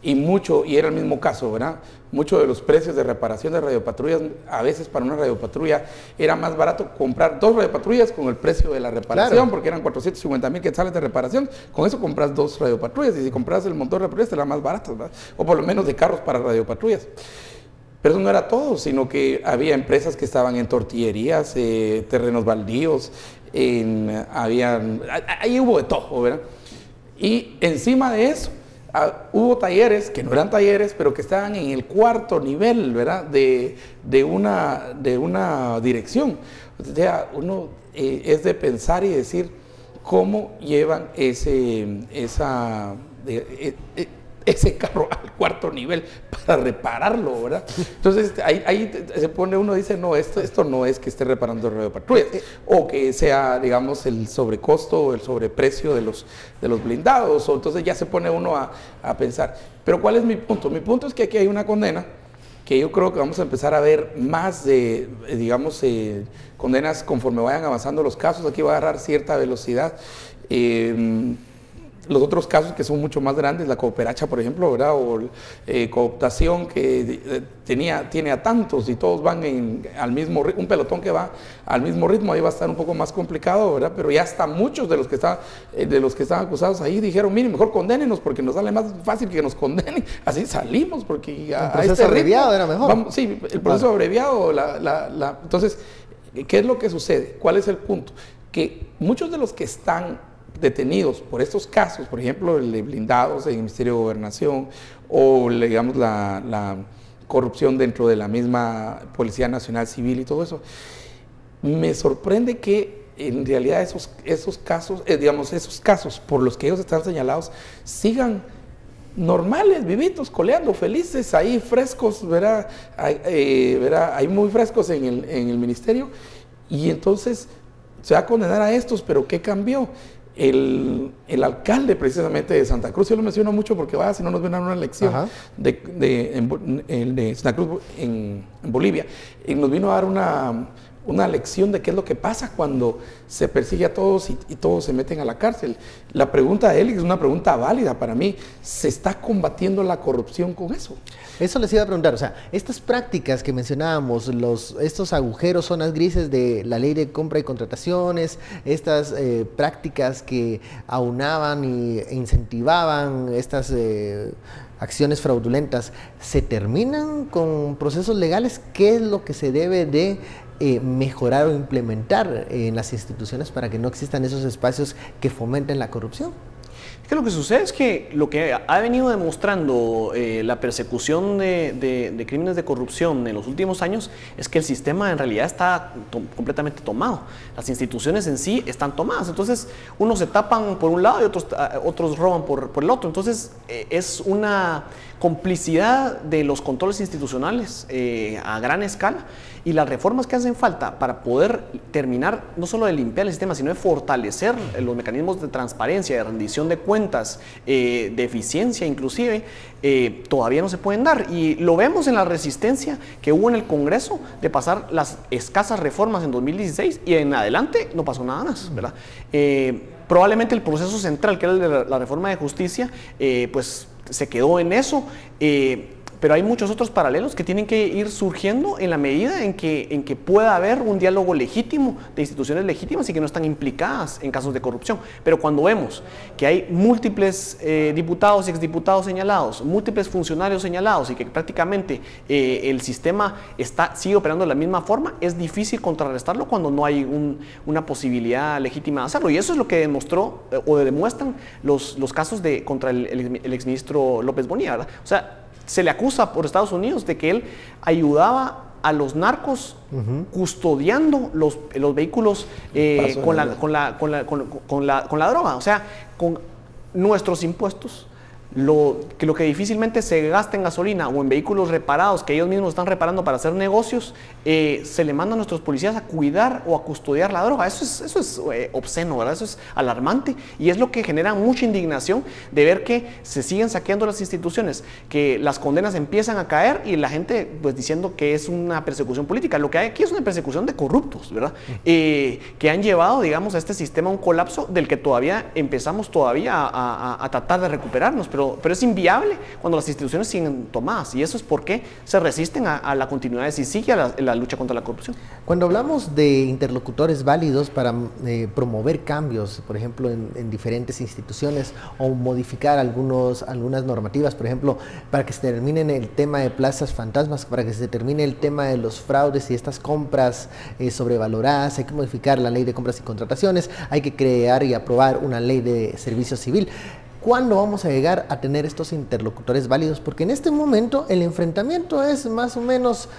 y era el mismo caso, ¿verdad? Muchos de los precios de reparación de radiopatrullas, a veces para una radiopatrulla era más barato comprar 2 radiopatrullas con el precio de la reparación, claro, porque eran 450,000 quetzales de reparación. Con eso compras 2 radiopatrullas, y si compras el motor de radiopatrullas te era más barato, ¿verdad? O por lo menos de carros para radiopatrullas. Pero eso no era todo, sino que había empresas que estaban en tortillerías, terrenos baldíos, ahí hubo de todo, ¿verdad? Y encima de eso, hubo talleres, que no eran talleres, pero que estaban en el 4º nivel, ¿verdad? De una dirección. O sea, uno es de pensar y decir cómo llevan ese carro al 4º nivel para repararlo, ¿verdad? Entonces ahí se pone uno, dice, no, esto no es que esté reparando radiopatrullas, o que sea, digamos, el sobrecosto o el sobreprecio de los blindados, o entonces ya se pone uno a pensar. Pero ¿cuál es mi punto? Mi punto es que aquí hay una condena que yo creo que vamos a empezar a ver más de, digamos, condenas conforme vayan avanzando los casos. Aquí va a agarrar cierta velocidad. Los otros casos que son mucho más grandes, la cooperacha, por ejemplo, ¿verdad? O cooptación, que tiene a tantos y todos van al mismo ritmo, un pelotón que va al mismo ritmo, ahí va a estar un poco más complicado, ¿verdad? Pero ya hasta muchos de los que están acusados ahí dijeron, mire, mejor condénenos porque nos sale más fácil que nos condenen, así salimos, porque el proceso abreviado era mejor. Sí, el proceso abreviado, entonces, ¿qué es lo que sucede? ¿Cuál es el punto? Que muchos de los que están detenidos por estos casos, por ejemplo, el de blindados en el Ministerio de Gobernación, o digamos la corrupción dentro de la misma Policía Nacional Civil y todo eso, me sorprende que en realidad esos casos, esos casos por los que ellos están señalados sigan normales, vivitos, coleando, felices, ahí frescos, ¿verdad? Ahí muy frescos en el ministerio, y entonces se va a condenar a estos, pero ¿qué cambió? El alcalde precisamente de Santa Cruz, yo lo menciono mucho porque si no nos ven a una elección de Santa Cruz en Bolivia, y nos vino a dar una lección de qué es lo que pasa cuando se persigue a todos y todos se meten a la cárcel. La pregunta de él es una pregunta válida para mí: ¿se está combatiendo la corrupción con eso? Eso les iba a preguntar, o sea, estas prácticas que mencionábamos, estos agujeros, zonas grises de la ley de compra y contrataciones, estas prácticas que aunaban e incentivaban estas acciones fraudulentas, ¿se terminan con procesos legales? ¿Qué es lo que se debe de mejorar o implementar en las instituciones para que no existan esos espacios que fomenten la corrupción? Es que lo que sucede es que lo que ha venido demostrando la persecución de crímenes de corrupción en los últimos años es que el sistema en realidad está completamente tomado. Las instituciones en sí están tomadas. Entonces, unos se tapan por un lado y otros roban por el otro. Entonces, es una complicidad de los controles institucionales a gran escala, y las reformas que hacen falta para poder terminar no solo de limpiar el sistema, sino de fortalecer los mecanismos de transparencia, de rendición de cuentas, de eficiencia inclusive, todavía no se pueden dar. Y lo vemos en la resistencia que hubo en el Congreso de pasar las escasas reformas en 2016, y en adelante no pasó nada más, ¿verdad? Probablemente el proceso central, que era el de la reforma de justicia, pues se quedó en eso, pero hay muchos otros paralelos que tienen que ir surgiendo en la medida en que pueda haber un diálogo legítimo de instituciones legítimas y que no están implicadas en casos de corrupción. Pero cuando vemos que hay múltiples diputados y exdiputados señalados, múltiples funcionarios señalados, y que prácticamente el sistema sigue operando de la misma forma, es difícil contrarrestarlo cuando no hay una posibilidad legítima de hacerlo. Y eso es lo que demostró o demuestran los casos contra el exministro López Bonilla, ¿verdad? O sea, se le acusa por Estados Unidos de que él ayudaba a los narcos custodiando los vehículos con la droga, o sea, nuestros impuestos, lo que difícilmente se gasta en gasolina o en vehículos reparados que ellos mismos están reparando para hacer negocios, se le manda a nuestros policías a cuidar o a custodiar la droga. Eso es obsceno, ¿verdad? Eso es alarmante y es lo que genera mucha indignación de ver que se siguen saqueando las instituciones, que las condenas empiezan a caer y la gente pues diciendo que es una persecución política. Lo que hay aquí es una persecución de corruptos, ¿verdad? Que han llevado, digamos, a este sistema a un colapso del que empezamos a tratar de recuperarnos, pero es inviable cuando las instituciones siguen tomadas, y eso es por qué se resisten a la continuidad y sigue a la lucha contra la corrupción. Cuando hablamos de interlocutores válidos para promover cambios, por ejemplo, en diferentes instituciones o modificar algunas normativas, por ejemplo, para que se termine el tema de plazas fantasmas, para que se termine el tema de los fraudes y estas compras sobrevaloradas, hay que modificar la ley de compras y contrataciones, hay que crear y aprobar una ley de servicio civil. ¿Cuándo vamos a llegar a tener estos interlocutores válidos? Porque en este momento el enfrentamiento es más o menos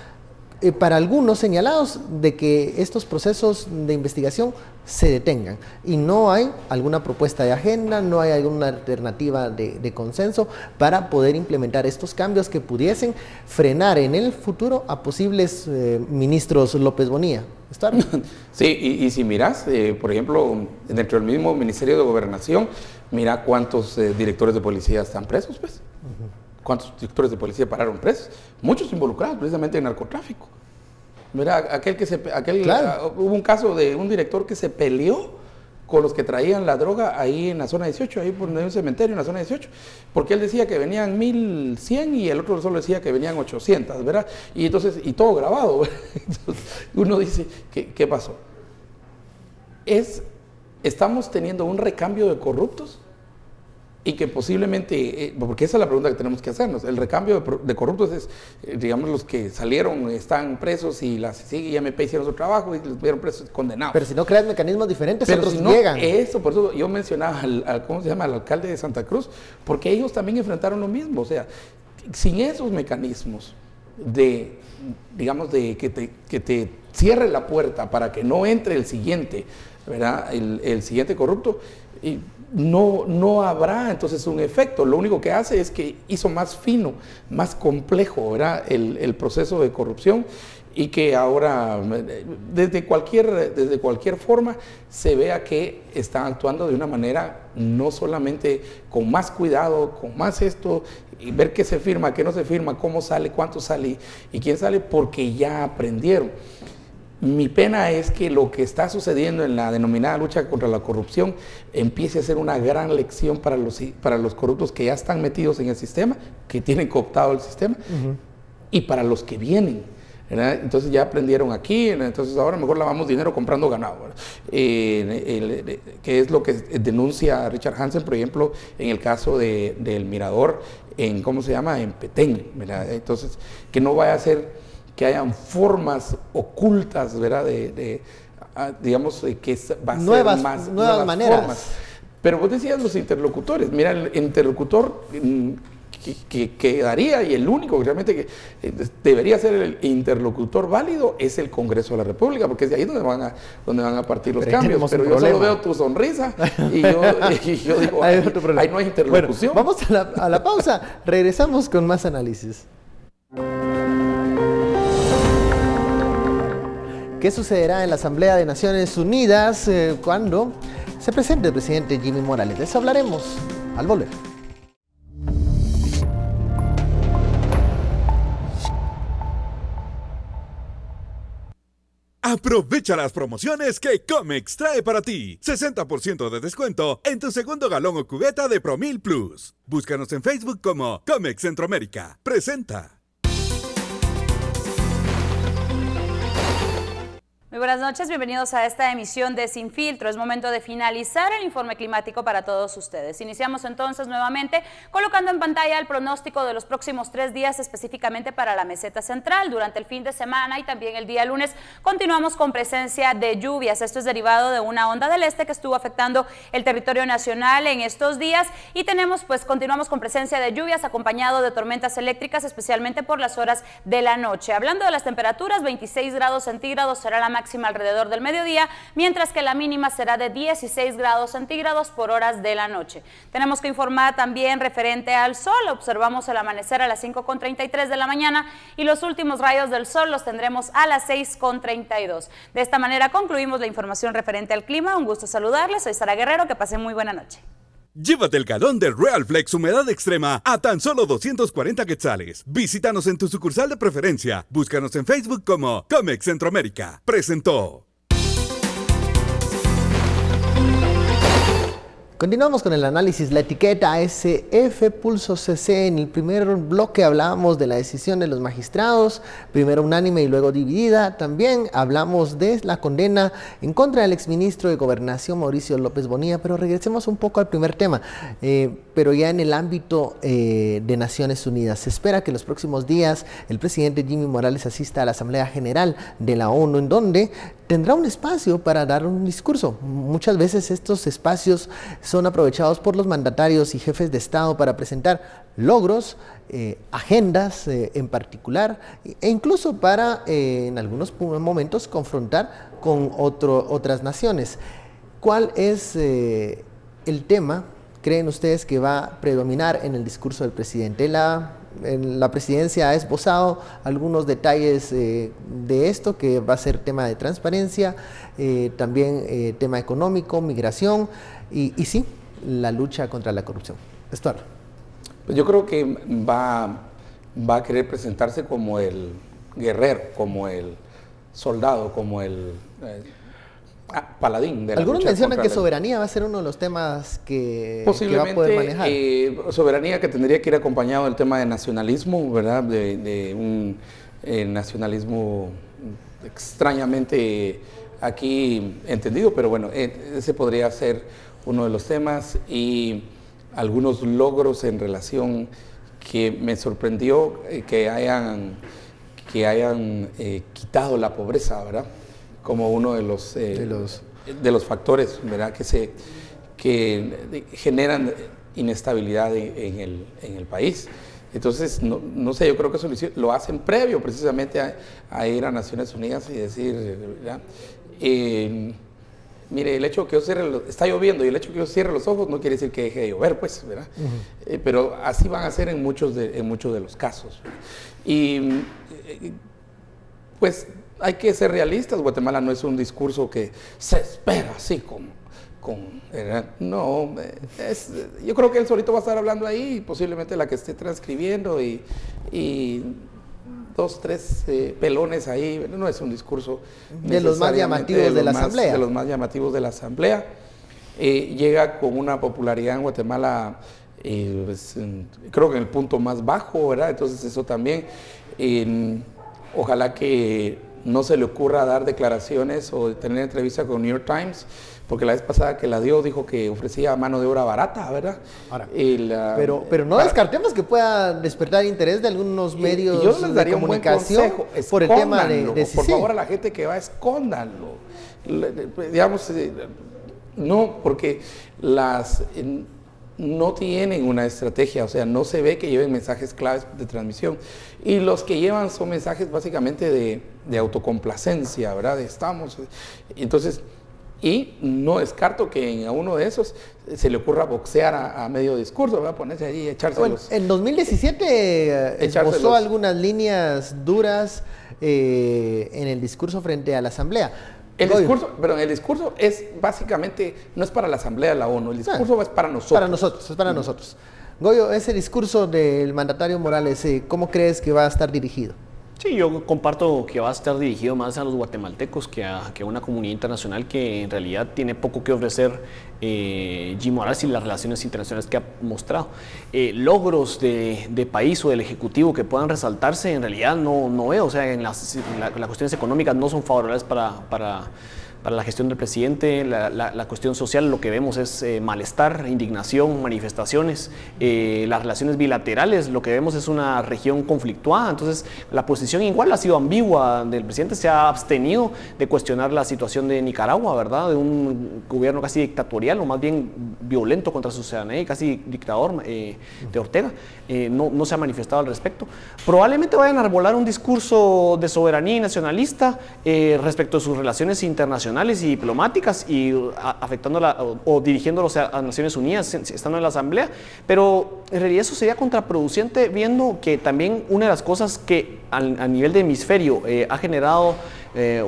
para algunos señalados de que estos procesos de investigación se detengan y no hay alguna propuesta de agenda, no hay alguna alternativa de consenso para poder implementar estos cambios que pudiesen frenar en el futuro a posibles ministros López Bonilla. ¿Está bien? Sí, y si miras, por ejemplo, dentro del mismo Ministerio de Gobernación, mira cuántos directores de policía están presos, pues. ¿Cuántos directores de policía pararon presos? Muchos involucrados precisamente en narcotráfico. Mira, claro. Hubo un caso de un director que se peleó con los que traían la droga ahí en la zona 18, ahí por un cementerio en la zona 18, porque él decía que venían 1100 y el otro solo decía que venían 800, ¿verdad? Y entonces, y todo grabado, ¿verdad? Entonces, uno dice, ¿qué pasó? Estamos teniendo un recambio de corruptos y que posiblemente, porque esa es la pregunta que tenemos que hacernos, el recambio de corruptos es, digamos, los que salieron, están presos y la CICIG y MP hicieron su trabajo y los vieron presos condenados. Pero si no creas mecanismos diferentes, pero otros si no, llegan. Eso, por eso yo mencionaba ¿cómo se llama? Al alcalde de Santa Cruz, porque ellos también enfrentaron lo mismo, o sea, sin esos mecanismos de, digamos, de que te cierre la puerta para que no entre el siguiente, ¿verdad? El siguiente corrupto, y no habrá entonces un efecto. Lo único que hace es que hizo más fino, más complejo, ¿verdad? El proceso de corrupción, y que ahora desde cualquier forma se vea que están actuando de una manera no solamente con más cuidado, con más esto, y ver qué se firma, qué no se firma, cómo sale, cuánto sale y quién sale, porque ya aprendieron. Mi pena es que lo que está sucediendo en la denominada lucha contra la corrupción empiece a ser una gran lección para los corruptos que ya están metidos en el sistema, que tienen cooptado el sistema, y para los que vienen, ¿verdad? Entonces ya aprendieron aquí, entonces ahora mejor lavamos dinero comprando ganado, que es lo que denuncia Richard Hansen, por ejemplo, en el caso del Mirador, en ¿cómo se llama? En Petén, ¿verdad? Entonces, que no vaya a ser que hayan formas ocultas, ¿verdad? Digamos, que va a nuevas ser nuevas maneras. Formas. Pero vos decías los interlocutores. Mira, el interlocutor que daría, y el único que realmente que debería ser el interlocutor válido, es el Congreso de la República, porque es de ahí donde van a partir los cambios. Pero yo solo veo tu sonrisa y yo digo, ahí no hay interlocución. Bueno, vamos a la pausa. Regresamos con más análisis. ¿Qué sucederá en la Asamblea de Naciones Unidas cuando se presente el presidente Jimmy Morales? De eso hablaremos al volver. Aprovecha las promociones que Comex trae para ti. 60% de descuento en tu segundo galón o cubeta de Promil Plus. Búscanos en Facebook como Comex Centroamérica. Presenta. Muy buenas noches, bienvenidos a esta emisión de Sin Filtro. Es momento de finalizar el informe climático para todos ustedes. Iniciamos entonces nuevamente colocando en pantalla el pronóstico de los próximos 3 días específicamente para la meseta central. Durante el fin de semana y también el día lunes continuamos con presencia de lluvias. Esto es derivado de una onda del este que estuvo afectando el territorio nacional en estos días y continuamos con presencia de lluvias acompañado de tormentas eléctricas, especialmente por las horas de la noche. Hablando de las temperaturas, 26 grados centígrados será la máxima máxima alrededor del mediodía, mientras que la mínima será de 16 grados centígrados por horas de la noche. Tenemos que informar también referente al sol. Observamos el amanecer a las 5:33 de la mañana y los últimos rayos del sol los tendremos a las 6:32. De esta manera concluimos la información referente al clima. Un gusto saludarles. Soy Sara Guerrero. Que pasen muy buena noche. Llévate el galón de Real Flex Humedad Extrema a tan solo 240 quetzales. Visítanos en tu sucursal de preferencia. Búscanos en Facebook como Comex Centroamérica. Presentó. Continuamos con el análisis. La etiqueta ASF Pulso CC. En el primer bloque hablábamos de la decisión de los magistrados, primero unánime y luego dividida. También hablamos de la condena en contra del exministro de Gobernación, Mauricio López Bonilla, pero regresemos un poco al primer tema, pero ya en el ámbito de Naciones Unidas. Se espera que en los próximos días el presidente Jimmy Morales asista a la Asamblea General de la ONU, en donde tendrá un espacio para dar un discurso. Muchas veces estos espacios son aprovechados por los mandatarios y jefes de Estado para presentar logros, agendas en particular, e incluso para en algunos momentos confrontar con otras naciones. ¿Cuál es el tema, creen ustedes, que va a predominar en el discurso del presidente? La presidencia ha esbozado algunos detalles de esto, que va a ser tema de transparencia, también tema económico, migración y sí, la lucha contra la corrupción. Estuardo. Yo creo que va a querer presentarse como el guerrero, como el soldado, como el paladín de la Algunos lucha mencionan que contra soberanía va a ser uno de los temas que posiblemente, va a poder manejar. Soberanía que tendría que ir acompañado del tema de nacionalismo, ¿verdad? De un nacionalismo extrañamente aquí entendido, pero bueno, ese podría ser uno de los temas, y algunos logros en relación que me sorprendió que hayan quitado la pobreza, ¿verdad? Como uno de los factores, ¿verdad? que generan inestabilidad en el país. Entonces, no sé, yo creo que eso lo hacen previo precisamente a ir a Naciones Unidas y decir, ¿verdad? Mire, el hecho de que yo cierre, está lloviendo, y el hecho de que yo cierre los ojos no quiere decir que deje de llover, pues, ¿verdad? Pero así van a ser en muchos de los casos. Y pues hay que ser realistas. Guatemala no es un discurso que se espera así ¿verdad? No, yo creo que él solito va a estar hablando ahí, posiblemente la que esté transcribiendo y 2, 3 pelones ahí. No es un discurso de los más llamativos de la Asamblea. De los más llamativos de la Asamblea. Llega con una popularidad en Guatemala, pues, creo que en el punto más bajo, ¿verdad? Entonces eso también, ojalá que no se le ocurra dar declaraciones o tener entrevista con New York Times, porque la vez pasada que la dio dijo que ofrecía mano de obra barata, ¿verdad? Ahora, pero no descartemos que pueda despertar interés de algunos medios yo les daría de comunicación un buen consejo, por el tema de por favor, a la gente que va, escóndanlo. Digamos, no, porque no tienen una estrategia, o sea, no se ve que lleven mensajes claves de transmisión, y los que llevan son mensajes básicamente de autocomplacencia, ¿verdad? Entonces, y no descarto que en uno de esos se le ocurra boxear a medio discurso, ¿verdad? Ponerse ahí y echarse en 2017 esbozó algunas líneas duras en el discurso frente a la Asamblea. El discurso es básicamente, no es para la Asamblea de la ONU, el discurso es para nosotros. Es para nosotros. Goyo, ese discurso del mandatario Morales, ¿cómo crees que va a estar dirigido? Sí, yo comparto que va a estar dirigido más a los guatemaltecos que a una comunidad internacional que en realidad tiene poco que ofrecer Jimmy Morales y las relaciones internacionales que ha mostrado. Logros de país o del Ejecutivo que puedan resaltarse en realidad no veo, o sea, las cuestiones económicas no son favorables para la gestión del presidente. La cuestión social, lo que vemos es malestar, indignación, manifestaciones. Las relaciones bilaterales, lo que vemos es una región conflictuada. Entonces, la posición igual ha sido ambigua del presidente. Se ha abstenido de cuestionar la situación de Nicaragua, ¿verdad? De un gobierno casi dictatorial dictatorial o más bien violento contra su ciudadanía y casi dictador de Ortega, no se ha manifestado al respecto. Probablemente vayan a arbolar un discurso de soberanía y nacionalista respecto a sus relaciones internacionales y diplomáticas y afectándola o dirigiéndolos a Naciones Unidas estando en la Asamblea, pero en realidad eso sería contraproducente viendo que también una de las cosas que a nivel de hemisferio ha generado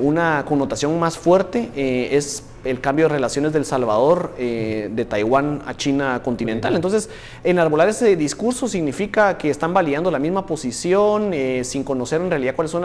una connotación más fuerte es el cambio de relaciones del Salvador de Taiwán a China continental. Entonces, enarbolar ese discurso significa que están validando la misma posición sin conocer en realidad cuáles son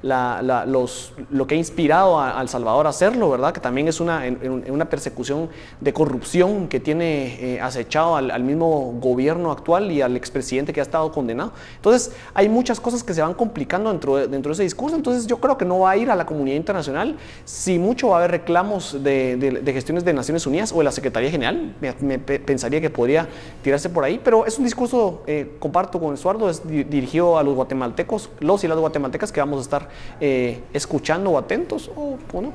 lo que ha inspirado al Salvador a hacerlo, ¿verdad? Que también es una persecución de corrupción que tiene acechado al mismo gobierno actual y al expresidente que ha estado condenado. Entonces, hay muchas cosas que se van complicando dentro de ese discurso. Entonces, yo creo que no va a ir a la comunidad internacional. Si mucho va a haber reclamos de gestiones de Naciones Unidas o de la Secretaría General, me pensaría que podría tirarse por ahí, pero es un discurso, comparto con Estuardo, es dirigido a los guatemaltecos, los y las guatemaltecas que vamos a estar escuchando o atentos o no.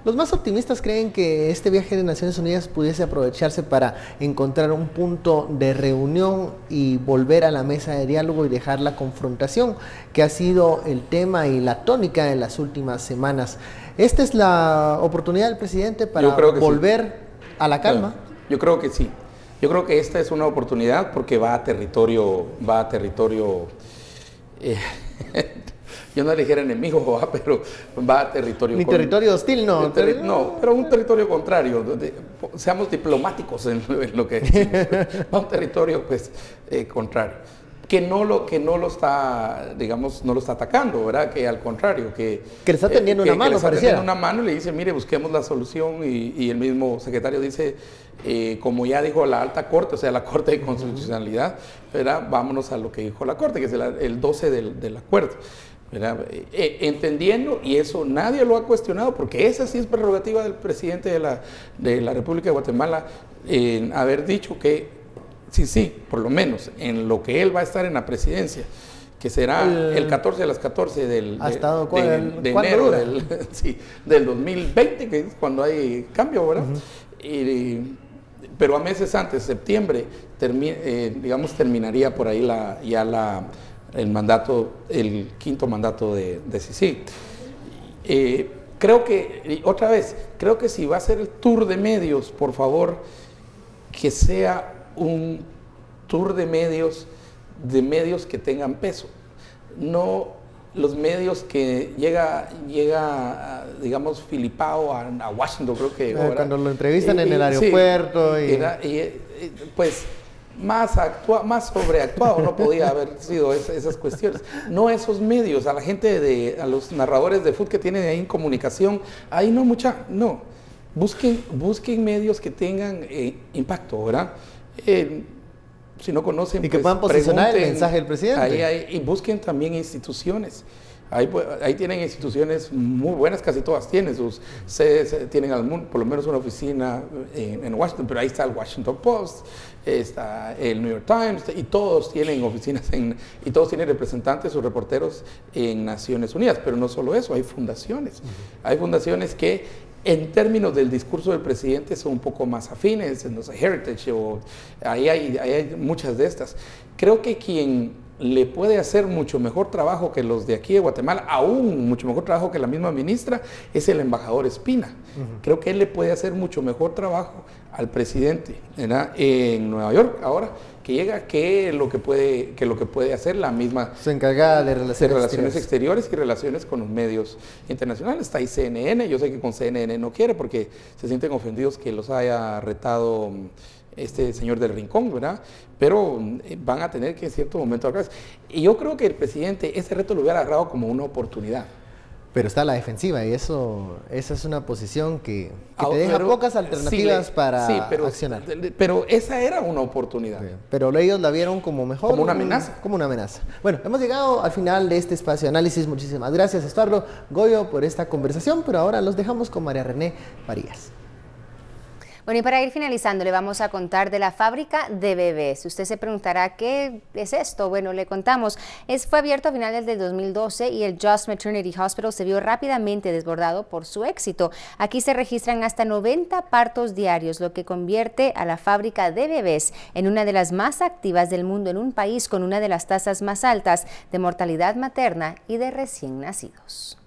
Los más optimistas creen que este viaje de Naciones Unidas pudiese aprovecharse para encontrar un punto de reunión y volver a la mesa de diálogo y dejar la confrontación, que ha sido el tema y la tónica en las últimas semanas. ¿Esta es la oportunidad del presidente para volver a la calma? Yo creo que sí. Yo creo que esta es una oportunidad porque va a territorio yo no le dijera enemigo, pero va a territorio... Ni territorio hostil, no. No, pero un territorio contrario. Seamos diplomáticos en lo que decimos. Va a un territorio, pues, contrario. Que no lo está, digamos, no lo está atacando, ¿verdad? Que al contrario, que le está tendiendo una mano, pareciera. Que le está tendiendo una mano y le dice, mire, busquemos la solución, y el mismo secretario dice, como ya dijo la alta corte, o sea, la Corte de Constitucionalidad, ¿verdad? Vámonos a lo que dijo la Corte, que es el 12 del acuerdo. Entendiendo, y eso nadie lo ha cuestionado, porque esa sí es prerrogativa del presidente de la República de Guatemala, haber dicho que sí, por lo menos en lo que él va a estar en la presidencia, que será el 14 de las 14 de enero del 2020, que es cuando hay cambio, ¿verdad? Pero a meses antes, septiembre, terminaría por ahí el mandato, el quinto mandato de Sisi. Creo que, otra vez, creo que si va a ser el tour de medios, por favor, que sea un tour de medios que tengan peso. No los medios que llega digamos, Filipao a Washington, creo que... cuando lo entrevistan en el aeropuerto. Sí, pues... más sobreactuado no podía haber sido esas cuestiones. No esos medios, a la gente, a los narradores de fútbol que tienen ahí en comunicación, ahí no busquen medios que tengan impacto, ¿verdad? Si no conocen, y que puedan posicionar el mensaje del presidente. Y busquen también instituciones. Ahí tienen instituciones muy buenas, casi todas tienen sus sedes, tienen por lo menos una oficina en Washington, pero ahí está el Washington Post, está el New York Times, y todos tienen oficinas y todos tienen representantes o reporteros en Naciones Unidas. Pero no solo eso, hay fundaciones. Hay fundaciones que en términos del discurso del presidente son un poco más afines, no sé, Heritage, ahí hay muchas de estas. Creo que quien le puede hacer mucho mejor trabajo que los de aquí de Guatemala, aún mucho mejor trabajo que la misma ministra, es el embajador Espina. Creo que él le puede hacer mucho mejor trabajo al presidente, ¿verdad? En Nueva York ahora, que llega, que lo que puede hacer la misma... Se encarga de relaciones exteriores y relaciones con los medios internacionales. Está ahí CNN, yo sé que con CNN no quiere porque se sienten ofendidos que los haya retado este señor del Rincón, ¿verdad? Pero van a tener que en cierto momento agarrarse. Y yo creo que el presidente ese reto lo hubiera agarrado como una oportunidad. Pero está a la defensiva y esa es una posición que te deja pocas alternativas para accionar. Pero esa era una oportunidad. Sí, pero ellos la vieron como mejor. Como una amenaza. Como una amenaza. Bueno, hemos llegado al final de este espacio de análisis. Muchísimas gracias, Estuardo, Goyo, por esta conversación, pero ahora los dejamos con María René Farías. Bueno, y para ir finalizando, le vamos a contar de la fábrica de bebés. Usted se preguntará, ¿qué es esto? Bueno, le contamos. Fue abierto a finales del 2012 y el Just Maternity Hospital se vio rápidamente desbordado por su éxito. Aquí se registran hasta 90 partos diarios, lo que convierte a la fábrica de bebés en una de las más activas del mundo en un país con una de las tasas más altas de mortalidad materna y de recién nacidos.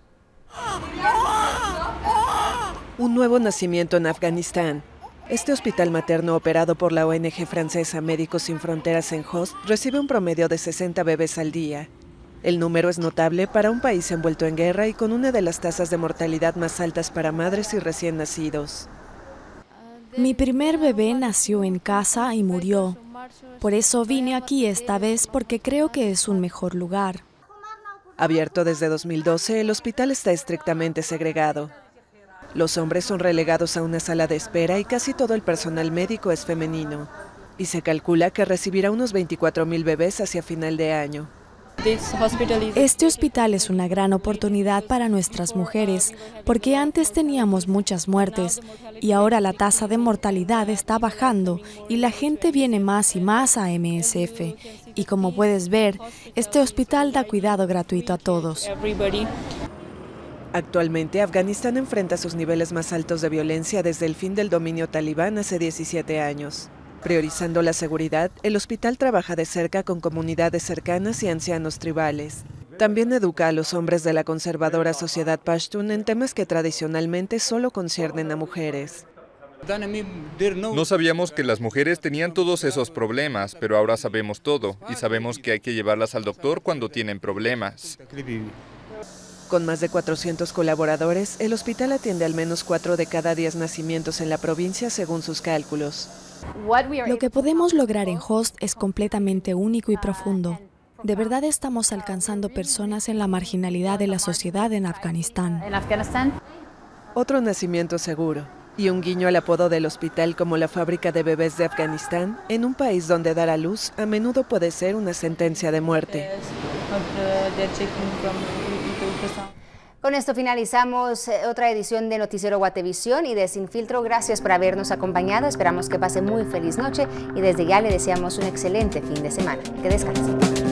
Un nuevo nacimiento en Afganistán. Este hospital materno operado por la ONG francesa Médicos Sin Fronteras en Host recibe un promedio de 60 bebés al día. El número es notable para un país envuelto en guerra y con una de las tasas de mortalidad más altas para madres y recién nacidos. Mi primer bebé nació en casa y murió. Por eso vine aquí esta vez porque creo que es un mejor lugar. Abierto desde 2012, el hospital está estrictamente segregado. Los hombres son relegados a una sala de espera y casi todo el personal médico es femenino. Y se calcula que recibirá unos 24,000 bebés hacia final de año. Este hospital es una gran oportunidad para nuestras mujeres, porque antes teníamos muchas muertes y ahora la tasa de mortalidad está bajando y la gente viene más y más a MSF. Y como puedes ver, este hospital da cuidado gratuito a todos. Actualmente, Afganistán enfrenta sus niveles más altos de violencia desde el fin del dominio talibán hace 17 años. Priorizando la seguridad, el hospital trabaja de cerca con comunidades cercanas y ancianos tribales. También educa a los hombres de la conservadora sociedad pashtun en temas que tradicionalmente solo conciernen a mujeres. No sabíamos que las mujeres tenían todos esos problemas, pero ahora sabemos todo y sabemos que hay que llevarlas al doctor cuando tienen problemas. Con más de 400 colaboradores, el hospital atiende al menos 4 de cada 10 nacimientos en la provincia según sus cálculos. Lo que podemos lograr en Host es completamente único y profundo. De verdad estamos alcanzando personas en la marginalidad de la sociedad en Afganistán. Otro nacimiento seguro y un guiño al apodo del hospital como la fábrica de bebés de Afganistán, en un país donde dar a luz a menudo puede ser una sentencia de muerte. Con esto finalizamos otra edición de Noticiero Guatevisión y de Sin Filtro. Gracias por habernos acompañado. Esperamos que pase muy feliz noche y desde ya le deseamos un excelente fin de semana. Que descanse.